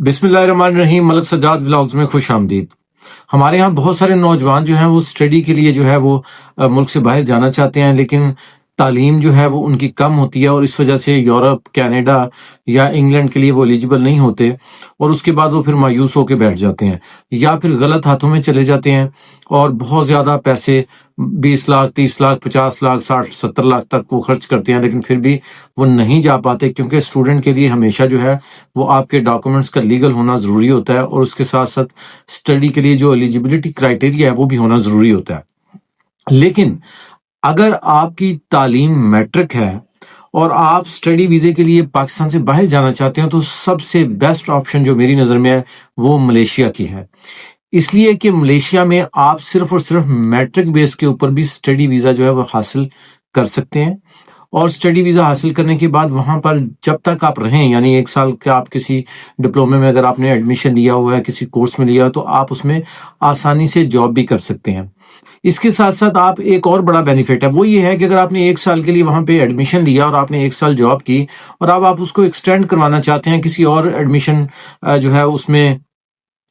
بسم اللہ الرحمن الرحیم۔ ملک سجاد ولاگز میں خوش آمدید۔ ہمارے ہاں بہت سارے نوجوان جو ہیں وہ اسٹڈی کے لیے جو ہے وہ ملک سے باہر جانا چاہتے ہیں، لیکن تعلیم جو ہے وہ ان کی کم ہوتی ہے اور اس وجہ سے یورپ، کینیڈا یا انگلینڈ کے لیے وہ ایلیجیبل نہیں ہوتے، اور اس کے بعد وہ پھر مایوس ہو کے بیٹھ جاتے ہیں یا پھر غلط ہاتھوں میں چلے جاتے ہیں اور بہت زیادہ پیسے 20 لاکھ، 30 لاکھ، 50 لاکھ، 60، 70 لاکھ تک وہ خرچ کرتے ہیں، لیکن پھر بھی وہ نہیں جا پاتے، کیونکہ اسٹوڈنٹ کے لیے ہمیشہ جو ہے وہ آپ کے ڈاکومنٹس کا لیگل ہونا ضروری ہوتا ہے، اور اس کے ساتھ ساتھ اسٹڈی کے لیے جو ایلیجیبلٹی کرائٹیریا ہے وہ بھی ہونا ضروری ہوتا ہے۔ لیکن اگر آپ کی تعلیم میٹرک ہے اور آپ اسٹڈی ویزے کے لیے پاکستان سے باہر جانا چاہتے ہیں، تو سب سے بیسٹ آپشن جو میری نظر میں ہے وہ ملیشیا کی ہے، اس لیے کہ ملیشیا میں آپ صرف اور صرف میٹرک بیس کے اوپر بھی اسٹڈی ویزا جو ہے وہ حاصل کر سکتے ہیں، اور اسٹڈی ویزا حاصل کرنے کے بعد وہاں پر جب تک آپ رہیں، یعنی 1 سال کا آپ کسی ڈپلومے میں اگر آپ نے ایڈمیشن لیا ہوا ہے، کسی کورس میں لیا ہے، تو آپ اس میں آسانی سے جاب بھی کر سکتے ہیں۔ اس کے ساتھ ساتھ آپ ایک اور بڑا بینیفٹ ہے، وہ یہ ہے کہ اگر آپ نے 1 سال کے لیے وہاں پہ ایڈمیشن لیا اور آپ نے 1 سال جاب کی، اور اب آپ اس کو ایکسٹینڈ کروانا چاہتے ہیں، کسی اور ایڈمیشن جو ہے اس میں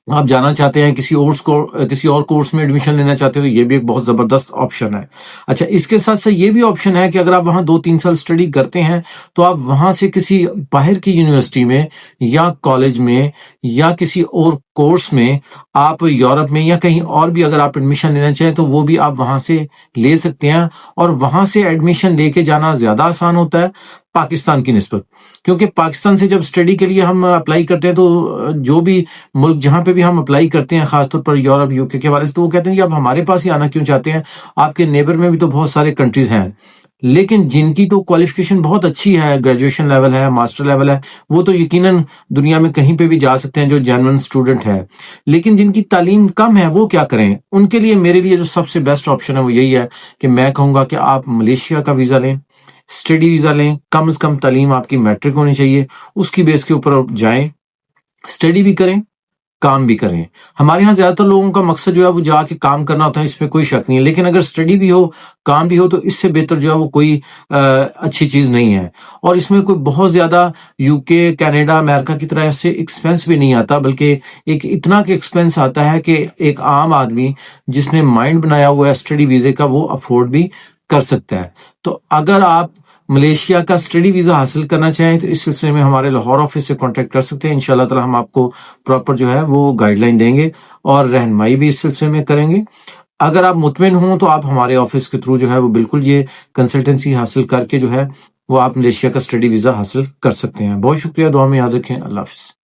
آپ جانا چاہتے ہیں، کسی اور کورس میں ایڈمیشن لینا چاہتے ہو، یہ بھی ایک بہت زبردست آپشن ہے۔ اچھا، اس کے ساتھ ساتھ یہ بھی آپشن ہے کہ اگر آپ وہاں 2-3 سال اسٹڈی کرتے ہیں تو آپ وہاں سے کسی باہر کی یونیورسٹی میں یا کالج میں یا کسی اور کورس میں، آپ یورپ میں یا کہیں اور بھی اگر آپ ایڈمیشن لینا چاہیں تو وہ بھی آپ وہاں سے لے سکتے ہیں، اور وہاں سے ایڈمیشن لے کے جانا زیادہ آسان ہوتا ہے پاکستان کی نسبت، کیونکہ پاکستان سے جب اسٹڈی کے لیے ہم اپلائی کرتے ہیں تو جو بھی ملک جہاں پہ بھی ہم اپلائی کرتے ہیں، خاص طور پر یورپ، UK کے حوالے سے، تو وہ کہتے ہیں کہ اب ہمارے پاس ہی آنا کیوں چاہتے ہیں، آپ کے نیبر میں بھی تو بہت سارے کنٹریز ہیں، لیکن جن کی تو کوالیفیکیشن بہت اچھی ہے، گریجویشن لیول ہے، ماسٹر لیول ہے، وہ تو یقیناً دنیا میں کہیں پہ بھی جا سکتے ہیں جو جینوئن اسٹوڈنٹ ہے، لیکن جن کی تعلیم کم ہے وہ کیا کریں؟ ان کے لیے میرے لیے جو سب سے بیسٹ آپشن ہے وہ یہی ہے کہ میں کہوں گا کہ آپ ملیشیا کا ویزا لیں، اسٹڈی ویزا لیں، کم از کم تعلیم آپ کی میٹرک ہونی چاہیے، اس کی بیس کے اوپر آپ جائیں، اسٹڈی بھی کریں، کام بھی کریں۔ ہمارے ہاں زیادہ تر لوگوں کا مقصد جو ہے وہ جا کے کام کرنا ہوتا ہے، اس میں کوئی شک نہیں ہے، لیکن اگر اسٹڈی بھی ہو، کام بھی ہو، تو اس سے بہتر جو ہے وہ کوئی اچھی چیز نہیں ہے، اور اس میں کوئی بہت زیادہ UK، کینیڈا، امریکہ کی طرح سے ایکسپینس بھی نہیں آتا، بلکہ ایک اتنا کہ ایکسپینس آتا ہے کہ ایک عام آدمی جس نے مائنڈ بنایا ہوا ہے اسٹڈی ویزے کا وہ افورڈ بھی کر سکتا ہے۔ تو اگر آپ ملیشیا کا اسٹڈی ویزا حاصل کرنا چاہیں تو اس سلسلے میں ہمارے لاہور آفس سے کانٹیکٹ کر سکتے ہیں، انشاءاللہ تعالی ہم آپ کو پراپر جو ہے وہ گائیڈ لائن دیں گے اور رہنمائی بھی اس سلسلے میں کریں گے۔ اگر آپ مطمئن ہوں تو آپ ہمارے آفس کے تھرو جو ہے وہ بالکل یہ کنسلٹنسی حاصل کر کے جو ہے وہ آپ ملیشیا کا اسٹڈی ویزا حاصل کر سکتے ہیں۔ بہت شکریہ، دعا میں یاد رکھیں، اللہ حافظ۔